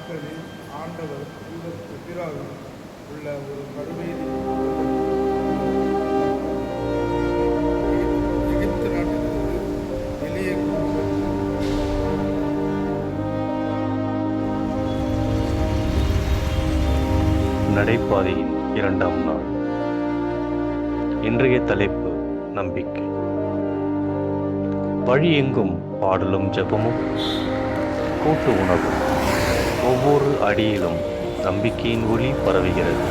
நாட்களில் ஆண்டவர் இதற்கு எதிராக உள்ள ஒரு கடுமையை எகிப்து நாட்டிலிருந்து வெளியே நடைபாதையின் 2ஆம் நாள். இன்றைய தலைப்பு நம்பிக்கை. வழியெங்கும் பாடலும் ஜெபமும் கூட்டு உணவும். ஒவ்வொரு அடியிலும் நம்பிக்கையின் ஒளி பரவுகிறது.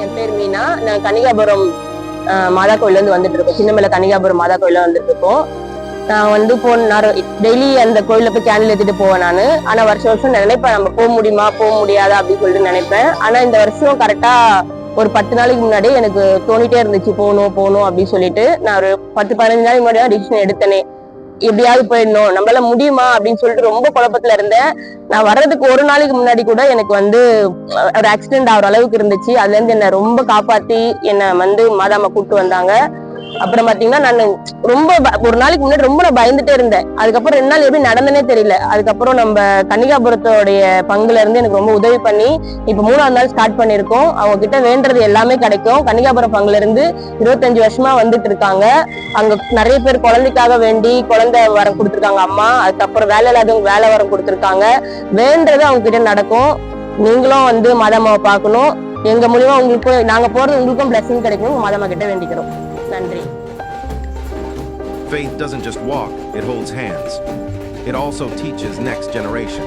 என் பேர் மீனா. நான் கன்னிகாபுரம் மாதா கோயிலேருந்து வந்துட்டு இருக்கோம். சின்னமலை கன்னிகாபுரம் மாதா கோயில வந்துட்டு இருக்கோம். நான் டெய்லி அந்த கோயில போய் கேண்டில் ஏற்றிட்டு போவேன் நான். ஆனா வருஷம் நினைப்பேன் நம்ம போக முடியுமா போக முடியாதா அப்படின்னு சொல்லிட்டு நினைப்பேன். ஆனா இந்த வருஷம் கரெக்டா ஒரு 10 நாளைக்கு முன்னாடி எனக்கு தோணிட்டே இருந்துச்சு போகணும் அப்படின்னு சொல்லிட்டு நான் ஒரு 10-15 நாளைக்கு முன்னாடி டிசிஷன் எடுத்தேனே. எப்படியாவது போயிடணும், நம்மளால முடியுமா அப்படின்னு சொல்லிட்டு ரொம்ப குழப்பத்துல இருந்தேன். நான் வர்றதுக்கு ஒரு நாளைக்கு முன்னாடி கூட எனக்கு ஒரு ஆக்சிடென்ட் ஆகிற அளவுக்கு இருந்துச்சு. அதுல இருந்து என்னை ரொம்ப காப்பாத்தி என்னை மாதாமா கூப்பிட்டு வந்தாங்க. அப்புறம் பாத்தீங்கன்னா நான் ரொம்ப ஒரு நாளைக்கு முன்னாடி ரொம்ப நான் பயந்துட்டே இருந்தேன். அதுக்கப்புறம் 2 நாள் எப்படி நடந்தனே தெரியல. அதுக்கப்புறம் நம்ம கன்னிகாபுரத்தோடைய பங்குல இருந்து எனக்கு ரொம்ப உதவி பண்ணி இப்ப 3ஆவது நாள் ஸ்டார்ட் பண்ணிருக்கோம். அவங்க கிட்ட வேண்டது எல்லாமே கிடைக்கும். கன்னிகாபுரம் பங்குல இருந்து 25 வருஷமா வந்துட்டு இருக்காங்க. அங்க நிறைய பேர் குழந்தைக்காக வேண்டி குழந்தை வரம் கொடுத்துருக்காங்க அம்மா. அதுக்கப்புறம் வேலை இல்லாதவங்க வேலை வரம் கொடுத்துருக்காங்க. வேண்டது அவங்க கிட்ட நடக்கும். நீங்களும் மாதாமாவை பார்க்கணும். எங்க மூலியமா உங்களுக்கு நாங்க போறது உங்களுக்கும் பிளஸிங் கிடைக்கும். மாதாமா கிட்ட வேண்டிக்கிறோம். நன்றி. Faith doesn't just walk, it holds hands. It also teaches next generation.